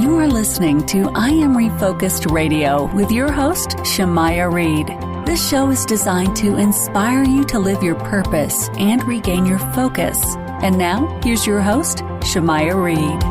You are listening to I Am Refocused Radio with your host, Shamaya Reed. This show is designed to inspire you to live your purpose and regain your focus. And now, here's your host, Shamaya Reed.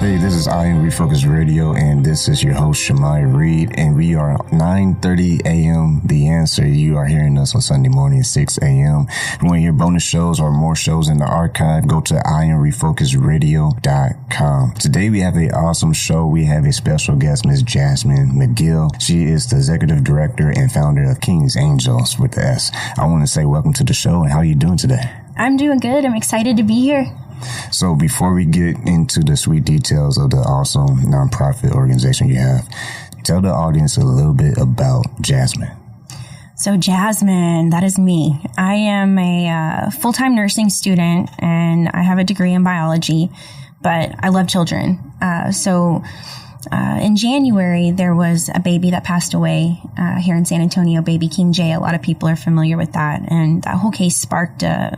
Hey, this is I Am Refocused Radio, and this is your host, Jasmine Reed, and we are 9:30 a.m. The Answer. You are hearing us on Sunday morning, 6 a.m. If you want to hear bonus shows or more shows in the archive, go to IamRefocusedRadio.com. Today, we have an awesome show. We have a special guest, Ms. Jasmine McGill. She is the executive director and founder of King's Angels with the S. I want to say welcome to the show, and how are you doing today? I'm doing good. I'm excited to be here. So before we get into the sweet details of the awesome nonprofit organization you have, tell the audience a little bit about Jasmine. So Jasmine, that is me. I am a full-time nursing student, and I have a degree in biology, but I love children. In January, there was a baby that passed away here in San Antonio, baby King J. A lot of people are familiar with that, and that whole case sparked a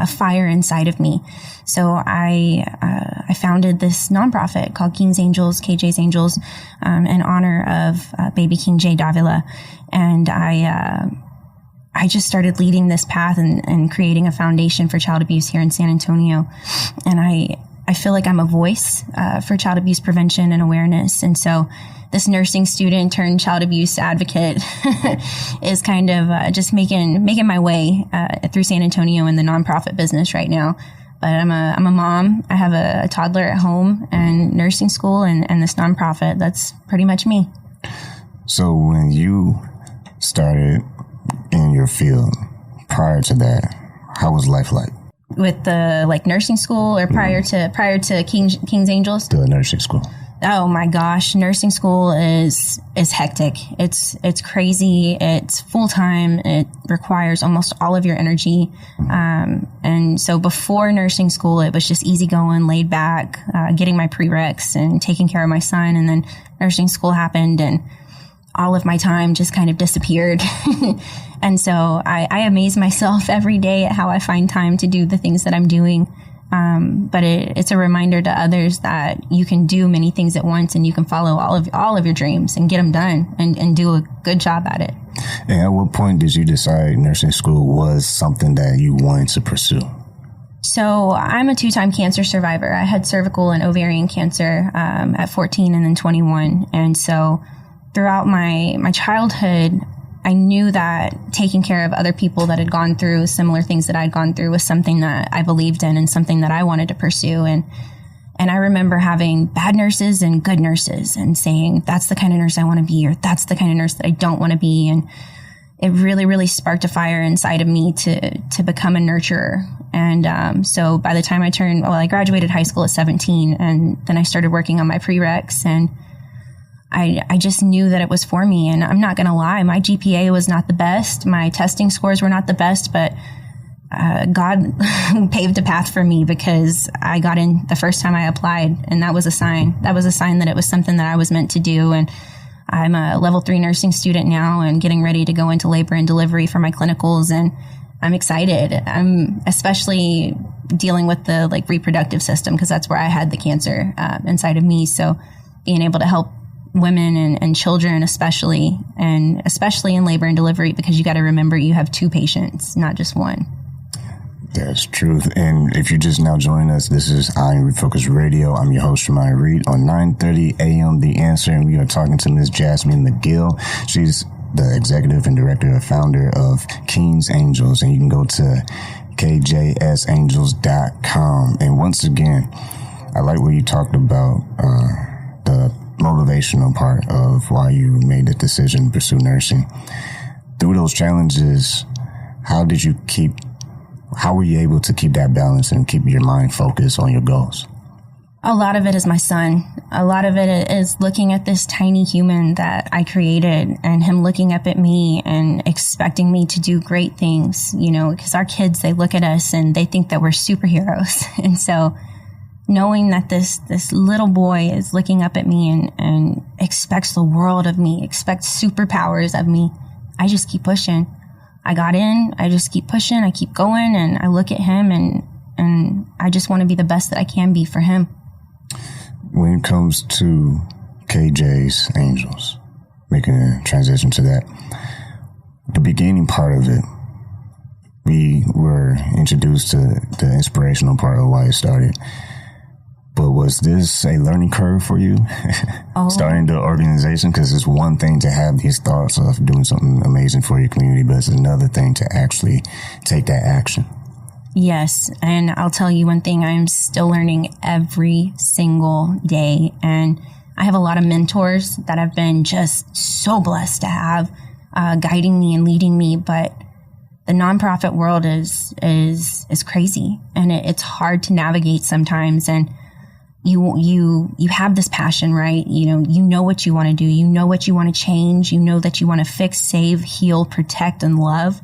fire inside of me. So I founded this nonprofit called King's Angels, KJ's Angels, in honor of baby King J. Davila. And I just started leading this path and creating a foundation for child abuse here in San Antonio. And I feel like I'm a voice for child abuse prevention and awareness. And so this nursing student turned child abuse advocate is kind of just making my way through San Antonio in the nonprofit business right now. But I'm a mom. I have a toddler at home and nursing school and this nonprofit. That's pretty much me. So when you started in your field, prior to that, how was life like? With the nursing school or prior to King's Angels? The nursing school. Oh my gosh, nursing school is hectic. It's crazy. It's full time. It requires almost all of your energy. And so before nursing school, it was just easy going, laid back, getting my prereqs and taking care of my son. And then nursing school happened and all of my time just kind of disappeared. And so I amaze myself every day at how I find time to do the things that I'm doing. But it's a reminder to others that you can do many things at once and you can follow all of your dreams and get them done and do a good job at it. And at what point did you decide nursing school was something that you wanted to pursue? So I'm a 2-time cancer survivor. I had cervical and ovarian cancer at 14 and then 21. And so throughout my childhood, I knew that taking care of other people that had gone through similar things that I'd gone through was something that I believed in and something that I wanted to pursue. And I remember having bad nurses and good nurses and saying, that's the kind of nurse I want to be, or that's the kind of nurse that I don't want to be. And it really, really sparked a fire inside of me to become a nurturer. And so by the time I graduated high school at 17, and then I started working on my prereqs, and I just knew that it was for me. And I'm not going to lie, my GPA was not the best. My testing scores were not the best, but God paved a path for me because I got in the first time I applied. And that was a sign. That was a sign that it was something that I was meant to do. And I'm a level 3 nursing student now and getting ready to go into labor and delivery for my clinicals. And I'm excited. I'm especially dealing with the reproductive system because that's where I had the cancer inside of me. So being able to help women and children especially in labor and delivery, because you got to remember you have 2 patients, not just one. That's truth. And if you're just now joining us, this is I Am Refocused Radio. I'm your host, Shamaya Reed, on 9:30 a.m. The Answer, and we are talking to Ms. Jasmine McGill. She's the executive and director and founder of King's Angels, and you can go to kjsangels.com. And once again, I like what you talked about, the motivational part of why you made the decision to pursue nursing. Through those challenges, how were you able to keep that balance and keep your mind focused on your goals? A lot of it is my son. A lot of it is looking at this tiny human that I created and him looking up at me and expecting me to do great things, because our kids, they look at us and they think that we're superheroes. And so knowing that this little boy is looking up at me and expects the world of me, expects superpowers of me, I just keep pushing. I got in, I just keep pushing, I keep going, and I look at him and I just want to be the best that I can be for him. when it comes to KJ's Angels, making a transition to that, the beginning part of it, we were introduced to the inspirational part of why it started. But was this a learning curve for you, starting the organization? Because it's one thing to have these thoughts of doing something amazing for your community, but it's another thing to actually take that action. Yes, and I'll tell you one thing, I'm still learning every single day, and I have a lot of mentors that have been just so blessed to have guiding me and leading me, but the nonprofit world is crazy, and it's hard to navigate sometimes, and you have this passion, right? You know what you want to do. You know what you want to change. You know that you want to fix, save, heal, protect, and love.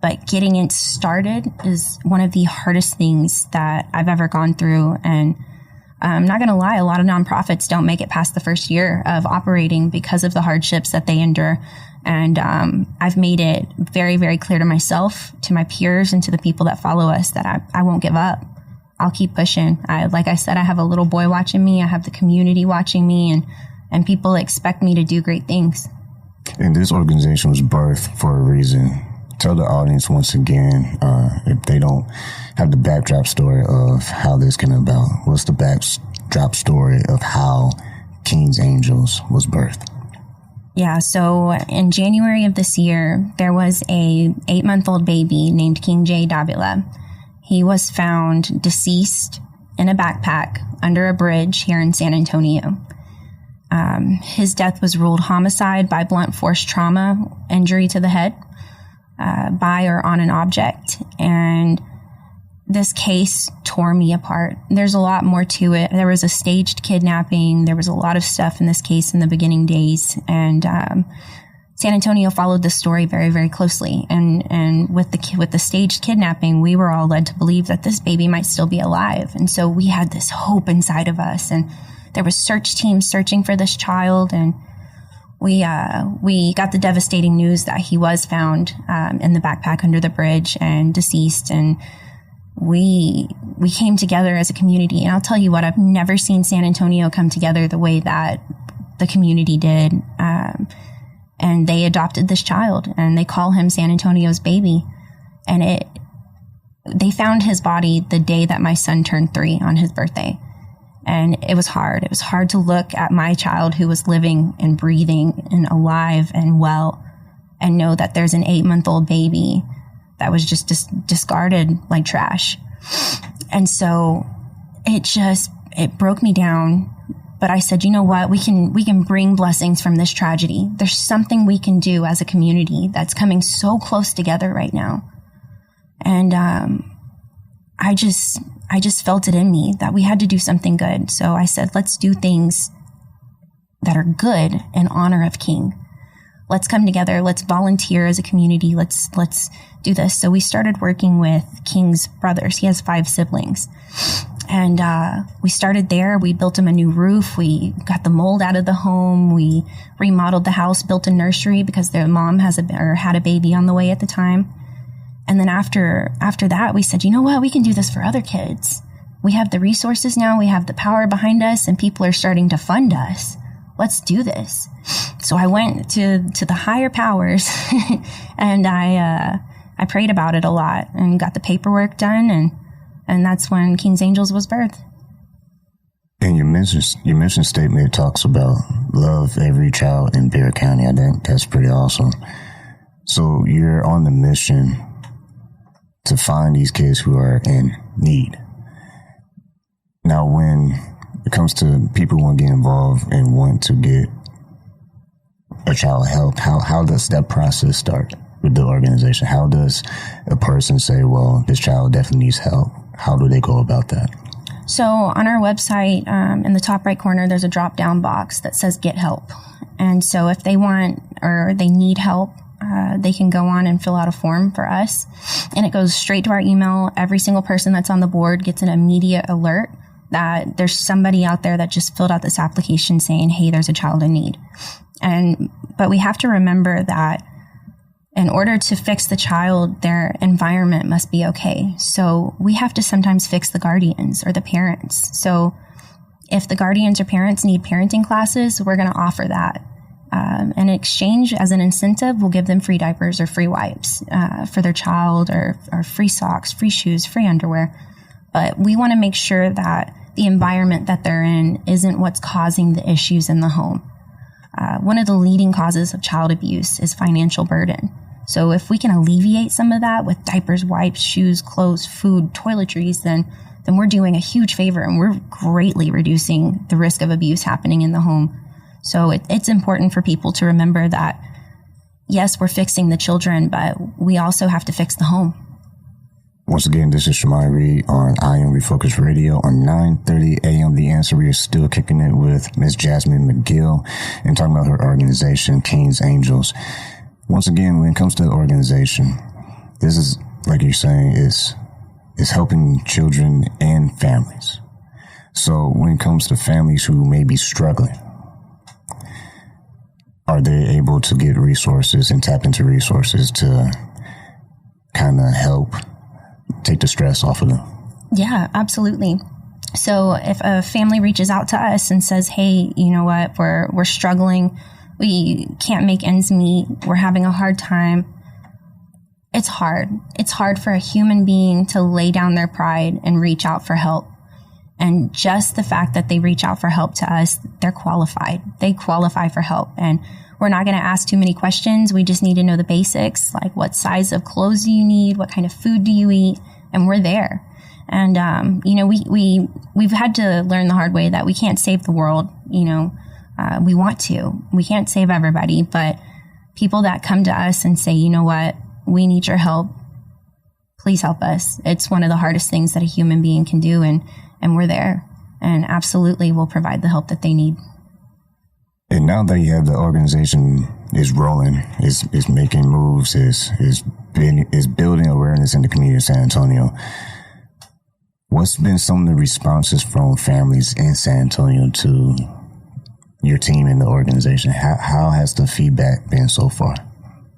But getting it started is one of the hardest things that I've ever gone through. And I'm not going to lie, a lot of nonprofits don't make it past the first year of operating because of the hardships that they endure. And I've made it very, very clear to myself, to my peers, and to the people that follow us that I won't give up. I'll keep pushing. Like I said, I have a little boy watching me. I have the community watching me, and people expect me to do great things. And this organization was birthed for a reason. Tell the audience once again, if they don't have the backdrop story of how this came about. What's the backdrop story of how King's Angels was birthed? Yeah, so in January of this year, there was a 8-month-old baby named King J. Davila. He was found deceased in a backpack under a bridge here in San Antonio. His death was ruled homicide by blunt force trauma, injury to the head, by or on an object. And this case tore me apart. There's a lot more to it. There was a staged kidnapping. There was a lot of stuff in this case in the beginning days. And San Antonio followed this story very, very closely. And with the staged kidnapping, we were all led to believe that this baby might still be alive. And so we had this hope inside of us. And there was search teams searching for this child. And we got the devastating news that he was found in the backpack under the bridge and deceased. And we came together as a community. And I'll tell you what, I've never seen San Antonio come together the way that the community did. And they adopted this child, and they call him San Antonio's baby. And they found his body the day that my son turned 3 on his birthday. And it was hard. It was hard to look at my child who was living and breathing and alive and well and know that there's an 8-month-old baby that was just discarded like trash. And so it broke me down. But I said, you know what? We can bring blessings from this tragedy. There's something we can do as a community that's coming so close together right now. And I just felt it in me that we had to do something good. So I said, let's do things that are good in honor of King. Let's come together. Let's volunteer as a community. Let's do this. So we started working with King's brothers. He has 5 siblings. And we started there. We built him a new roof. We got the mold out of the home. We remodeled the house, built a nursery because their mom had a baby on the way at the time. And then after that, we said, you know what? We can do this for other kids. We have the resources now. We have the power behind us, and people are starting to fund us. Let's do this. So I went to the higher powers and I prayed about it a lot and got the paperwork done, and that's when King's Angels was birthed. In your mission statement, it talks about love every child in Bexar County. I think that's pretty awesome. So you're on the mission to find these kids who are in need. Now, when it comes to people who want to get involved and want to get a child help, how does that process start with the organization? How does a person say, well, this child definitely needs help? How do they go about that? So on our website, in the top right corner, there's a drop-down box that says Get Help. And so if they want or they need help, they can go on and fill out a form for us. And it goes straight to our email. Every single person that's on the board gets an immediate alert that there's somebody out there that just filled out this application saying, hey, there's a child in need. But we have to remember that in order to fix the child, their environment must be okay. So we have to sometimes fix the guardians or the parents. So If the guardians or parents need parenting classes, we're going to offer that. In exchange, as an incentive, we'll give them free diapers or free wipes for their child, or free socks, free shoes, free underwear. But we want to make sure that the environment that they're in isn't what's causing the issues in the home. One of the leading causes of child abuse is financial burden. So if we can alleviate some of that with diapers, wipes, shoes, clothes, food, toiletries, then we're doing a huge favor, and we're greatly reducing the risk of abuse happening in the home. So it's important for people to remember that, yes, we're fixing the children, but we also have to fix the home. Once again, this is Jasmine Reed on I Am Refocused Radio on 9:30 a.m. The Answer. We are still kicking it with Miss Jasmine McGill and talking about her organization, King's Angels. Once again, when it comes to the organization, this is, like you're saying, is helping children and families. So when it comes to families who may be struggling, are they able to get resources and tap into resources to kind of help take the stress off of them? Yeah, absolutely. So if a family reaches out to us and says, hey, you know what, we're struggling, we can't make ends meet, we're having a hard time. It's hard. It's hard for a human being to lay down their pride and reach out for help. And just the fact that they reach out for help to us, they're qualified. They qualify for help. And we're not going to ask too many questions. We just need to know the basics, like what size of clothes do you need? What kind of food do you eat? And we're there. And, we've had to learn the hard way that we can't save the world. We want to. We can't save everybody, but people that come to us and say, you know what, we need your help, please help us. It's one of the hardest things that a human being can do. And we're there, and absolutely will provide the help that they need. And now that you have the organization is rolling, is making moves, is building awareness in the community of San Antonio, what's been some of the responses from families in San Antonio to your team and the organization? How has the feedback been so far?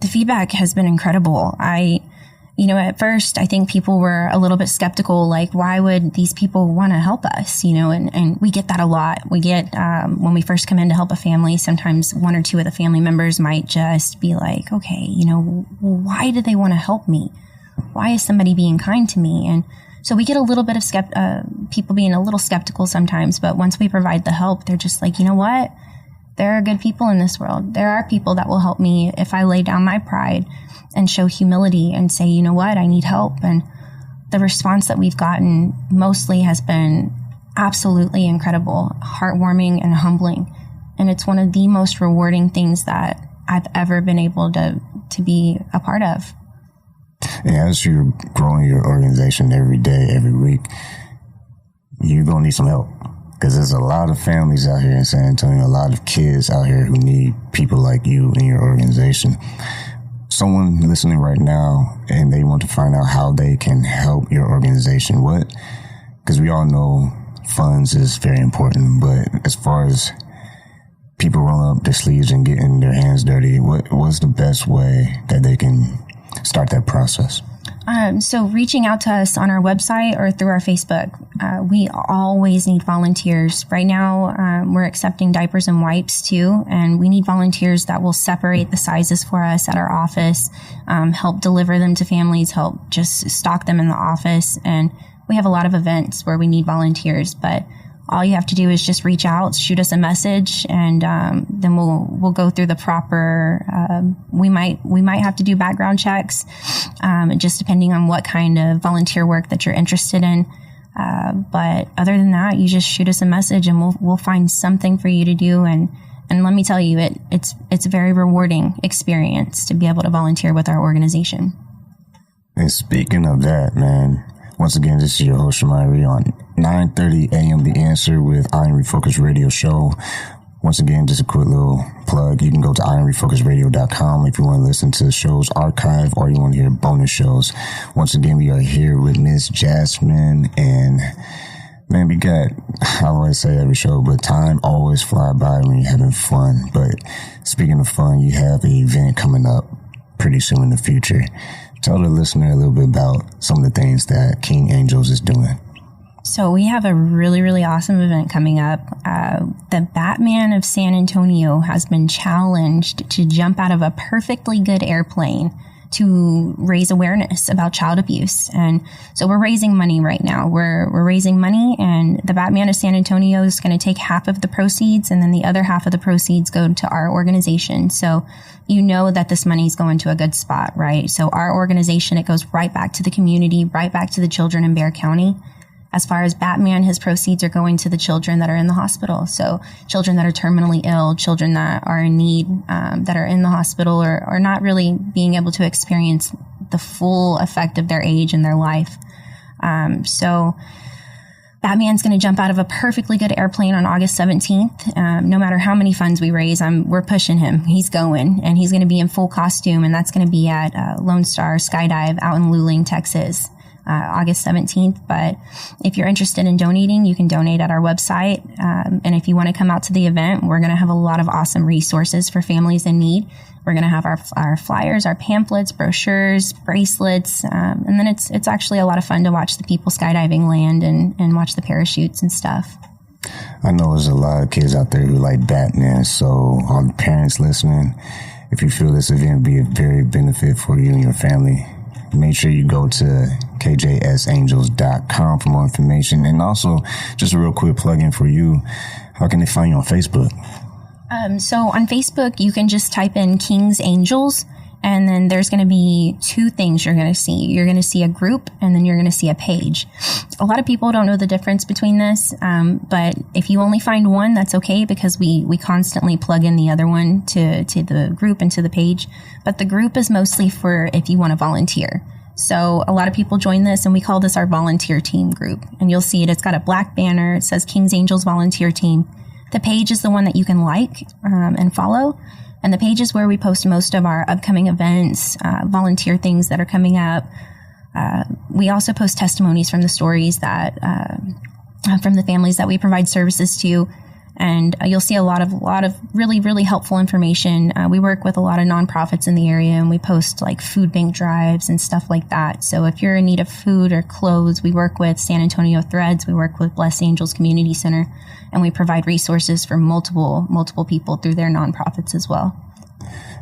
The feedback has been incredible. At first, I think people were a little bit skeptical, like, why would these people want to help us? And we get that a lot. We get, when we first come in to help a family, sometimes one or two of the family members might just be like, okay, why do they want to help me? Why is somebody being kind to me? And so we get a little bit of people being a little skeptical sometimes, but once we provide the help, they're just like, you know what? There are good people in this world. There are people that will help me if I lay down my pride and show humility and say, you know what, I need help. And the response that we've gotten mostly has been absolutely incredible, heartwarming and humbling. And it's one of the most rewarding things that I've ever been able to be a part of. And as you're growing your organization every day, every week, you're going to need some help. Because there's a lot of families out here in San Antonio, a lot of kids out here who need people like you in your organization. Someone listening right now and they want to find out how they can help your organization, because we all know funds is very important, but as far as people rolling up their sleeves and getting their hands dirty, what's the best way that they can start that process? So reaching out to us on our website or through our Facebook, we always need volunteers. Right now, we're accepting diapers and wipes too, and we need volunteers that will separate the sizes for us at our office, help deliver them to families, help just stock them in the office. And we have a lot of events where we need volunteers, but all you have to do is just reach out, shoot us a message, and then we'll go through the proper. We might have to do background checks, just depending on what kind of volunteer work that you're interested in. But other than that, you just shoot us a message, and we'll find something for you to do. And let me tell you, it's a very rewarding experience to be able to volunteer with our organization. And speaking of that, man. Once again, this is your host, Jasmine Reed, on 9:30 a.m. The Answer with I Am Refocused Radio Show. Once again, just a quick little plug. You can go to IamRefocusedRadio.com if you want to listen to the show's archive or you want to hear bonus shows. Once again, we are here with Miss Jasmine, and man, we got, I always say every show, but time always fly by when you're having fun. But speaking of fun, you have an event coming up pretty soon in the future. Tell the listener a little bit about some of the things that King Angels is doing. So we have a really, really awesome event coming up. The Batman of San Antonio has been challenged to jump out of a perfectly good airplane to raise awareness about child abuse. And so we're raising money right now. We're raising money, and the Batman of San Antonio is going to take half of the proceeds, and then the other half of the proceeds go to our organization. So you know that this money is going to a good spot, right? So our organization, it goes right back to the community, right back to the children in Bexar County. As far as Batman, his proceeds are going to the children that are in the hospital. So children that are terminally ill, children that are in need, that are in the hospital or are not really being able to experience the full effect of their age and their life. So Batman's going to jump out of a perfectly good airplane on August 17th. No matter how many funds we raise, we're pushing him. He's going, and he's going to be in full costume, and that's going to be at Lone Star Skydive out in Luling, Texas. August 17th. But if you're interested in donating, you can donate at our website. And if you want to come out to the event, we're going to have a lot of awesome resources for families in need. We're going to have our flyers, our pamphlets, brochures, bracelets. And then it's actually a lot of fun to watch the people skydiving land and watch the parachutes and stuff. I know there's a lot of kids out there who like Batman. So all the parents listening, if you feel this event will be a very benefit for you and your family, make sure you go to kjsangels.com for more information. And also, just a real quick plug-in for you, how can they find you on Facebook? So on Facebook, you can just type in King's Angels, and then there's going to be two things you're going to see. You're going to see a group, and then you're going to see a page. A lot of people don't know the difference between this, but if you only find one, that's okay, because we constantly plug in the other one to the group and to the page. But the group is mostly for if you want to volunteer. So a lot of people join this, and we call this our volunteer team group. And you'll see it's got a black banner. It says King's Angels Volunteer Team. The page is the one that you can like and follow. And the page is where we post most of our upcoming events, volunteer things that are coming up. We also post testimonies from the stories that, from the families that we provide services to. And you'll see a lot of really, really helpful information. We work with a lot of nonprofits in the area, and we post like food bank drives and stuff like that. So if you're in need of food or clothes, we work with San Antonio Threads. We work with Blessed Angels Community Center, and we provide resources for multiple people through their nonprofits as well.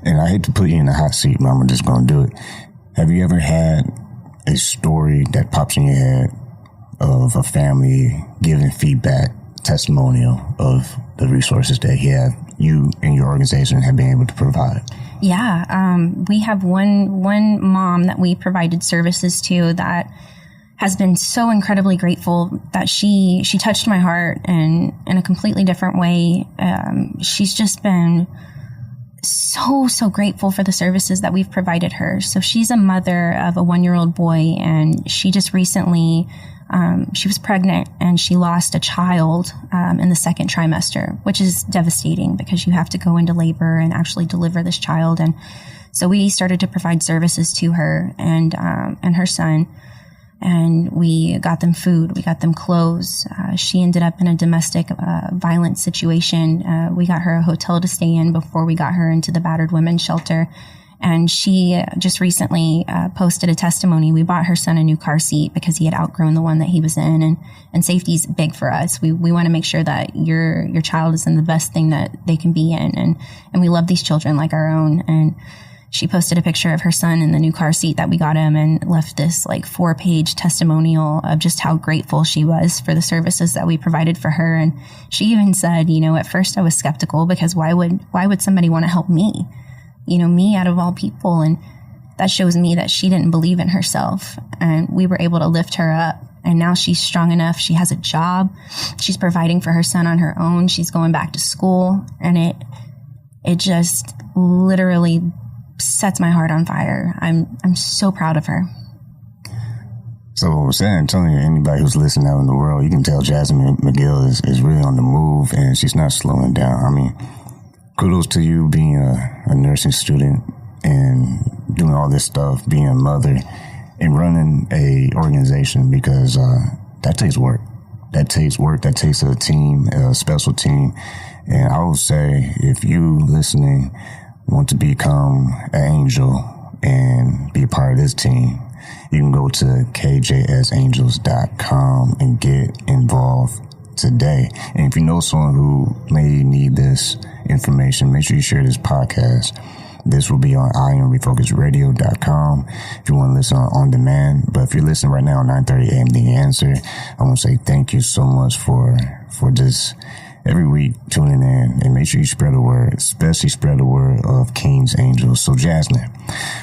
And I hate to put you in the hot seat, but I'm just going to do it. Have you ever had a story that pops in your head of a family giving feedback, testimonial of the resources that you and your organization have been able to provide? Yeah, we have one mom that we provided services to that has been so incredibly grateful that she touched my heart and in a completely different way. She's just been so grateful for the services that we've provided her. So she's a mother of a 1-year-old boy, and she just recently she was pregnant, and she lost a child in the second trimester, which is devastating because you have to go into labor and actually deliver this child. And so we started to provide services to her and her son, and we got them food, we got them clothes. She ended up in a domestic violence situation. We got her a hotel to stay in before we got her into the battered women's shelter. And she just recently posted a testimony. We bought her son a new car seat because he had outgrown the one that he was in, and safety is big for us. We want to make sure that your child is in the best thing that they can be in, and we love these children like our own. And she posted a picture of her son in the new car seat that we got him, and left this like 4-page testimonial of just how grateful she was for the services that we provided for her. And she even said, at first I was skeptical because why would somebody want to help me? Me out of all people. And that shows me that she didn't believe in herself, and we were able to lift her up. And now she's strong enough. She has a job. She's providing for her son on her own. She's going back to school, and it just literally sets my heart on fire. I'm so proud of her. So San Antonio, anybody who's listening out in the world, you can tell Jasmine McGill is really on the move, and she's not slowing down. I mean, kudos to you being a nursing student and doing all this stuff, being a mother and running a organization, because that takes work. That takes a team, a special team. And I would say, if you listening want to become an angel and be a part of this team, you can go to kjsangels.com and get involved today. And if you know someone who may need this information, make sure you share this podcast. This will be on IamRefocusedRadio.com if you want to listen on demand. But if you're listening right now at 9:30 a.m. The Answer, I want to say thank you so much for just every week tuning in, and make sure you spread the word, especially spread the word of King's Angels. So Jasmine,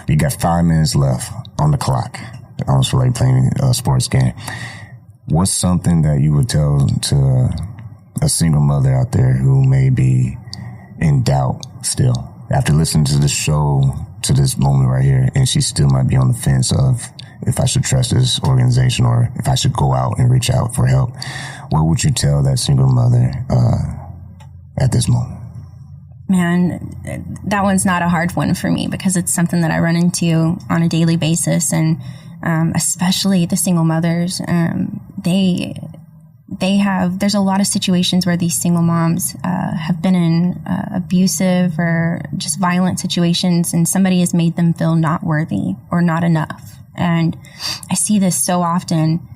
we got 5 minutes left on the clock. I almost feel like playing a sports game. What's something that you would tell to a single mother out there who may be in doubt still after listening to this show, to this moment right here, and she still might be on the fence of if I should trust this organization or if I should go out and reach out for help? What would you tell that single mother at this moment? Man, that one's not a hard one for me because it's something that I run into on a daily basis, and especially the single mothers. There's a lot of situations where these single moms have been in abusive or just violent situations, and somebody has made them feel not worthy or not enough. And I see this so often,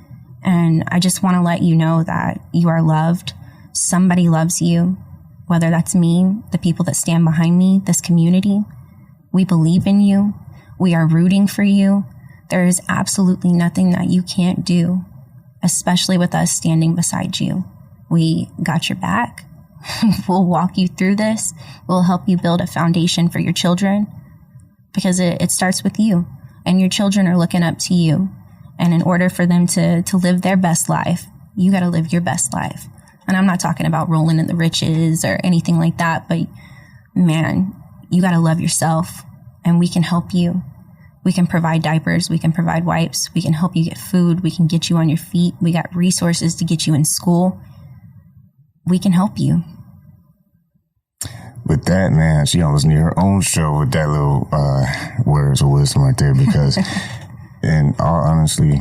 and I just want to let you know that you are loved. Somebody loves you, whether that's me, the people that stand behind me, this community. We believe in you. We are rooting for you. There is absolutely nothing that you can't do, especially with us standing beside you. We got your back. We'll walk you through this. We'll help you build a foundation for your children, because it starts with you, and your children are looking up to you. And in order for them to live their best life, you got to live your best life. And I'm not talking about rolling in the riches or anything like that, but man, you got to love yourself, and we can help you. We can provide diapers. We can provide wipes. We can help you get food. We can get you on your feet. We got resources to get you in school. We can help you. With that, man, she almost need her own show with that little words of wisdom right there, because in all honesty,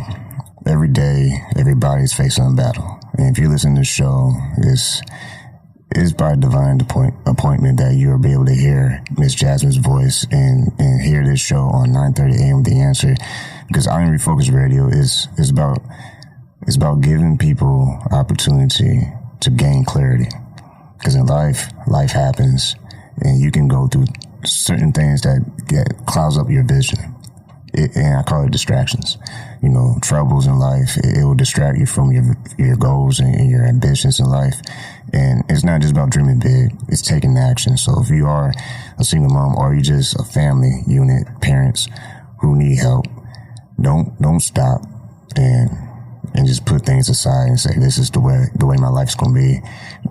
every day, everybody's facing a battle. And if you listen to this show, it's by divine appointment that you'll be able to hear Miss Jasmine's voice and hear this show on 9:30 a.m. The Answer, because I Am Refocused Radio is about giving people opportunity to gain clarity. Because in life happens, and you can go through certain things that clouds up your vision. And I call it distractions. You know, troubles in life, it will distract you from your goals and your ambitions in life. And it's not just about dreaming big, it's taking action. So if you are a single mom, or you just a family unit, parents who need help, don't stop and just put things aside and say, this is the way my life's going to be.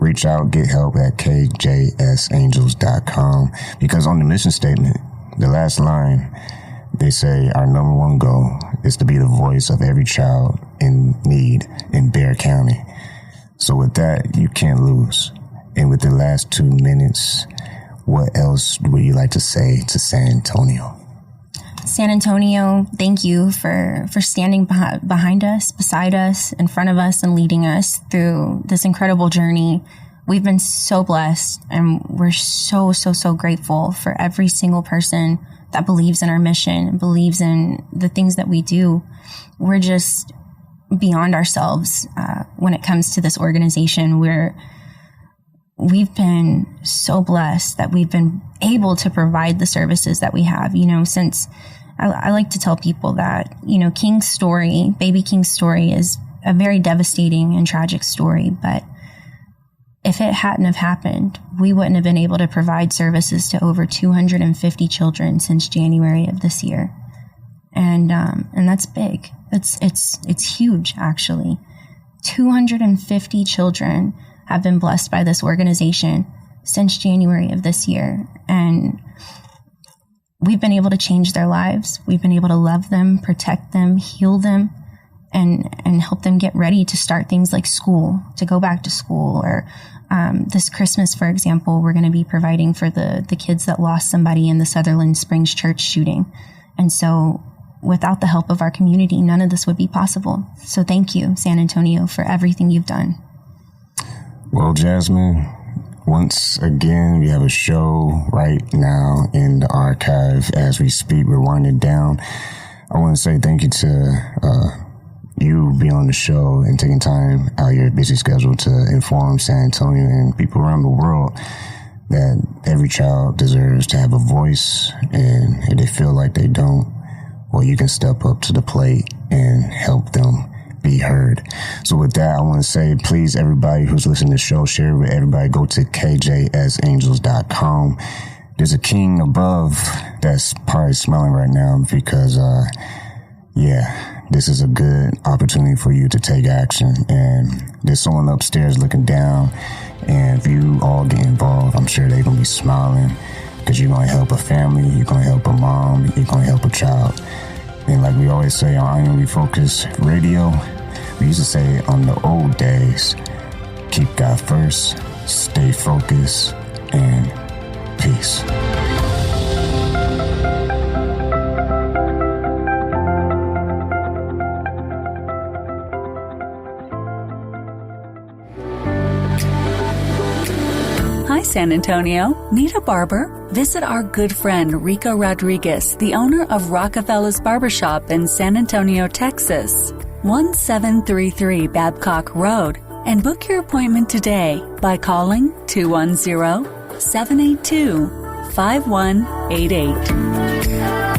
Reach out, get help at kjsangels.com, because on the mission statement, the last line, they say our number one goal is to be the voice of every child in need in Bexar County. So with that, you can't lose. And with the last 2 minutes, what else would you like to say to San Antonio? San Antonio, thank you for standing behind us, beside us, in front of us, and leading us through this incredible journey. We've been so blessed, and we're so grateful for every single person that believes in our mission, believes in the things that we do. We're just beyond ourselves when it comes to this organization. We've been so blessed that we've been able to provide the services that we have. You know, since I like to tell people that, you know, King's story, baby King's story, is a very devastating and tragic story. But if it hadn't have happened, we wouldn't have been able to provide services to over 250 children since January of this year. And that's big. It's huge, actually. 250 children have been blessed by this organization since January of this year. And we've been able to change their lives. We've been able to love them, protect them, heal them, and help them get ready to start things like school, to go back to school. Or this Christmas, for example, we're going to be providing for the kids that lost somebody in the Sutherland Springs church shooting. And so without the help of our community, none of this would be possible. So thank you, San Antonio, for everything you've done. Well, Jasmine, once again, we have a show right now in the archive as we speak. We're winding down. I want to say thank you to you being on the show and taking time out of your busy schedule to inform San Antonio and people around the world that every child deserves to have a voice, and if they feel like they don't, well, you can step up to the plate and help them be heard. So with that, I want to say, please, everybody who's listening to the show, share it with everybody. Go to kjsangels.com. There's a king above that's probably smiling right now because, this is a good opportunity for you to take action. And there's someone upstairs looking down. And if you all get involved, I'm sure they're going to be smiling because you're going to help a family, you're going to help a mom, you're going to help a child. And like we always say on I Am Refocused Radio, we used to say on the old days, keep God first, stay focused, and peace. Hi, San Antonio. Need a barber? Visit our good friend Rico Rodriguez, the owner of Rockafellas Barbershop in San Antonio, Texas, 1733 Babcock Road, and book your appointment today by calling 210-782-5188.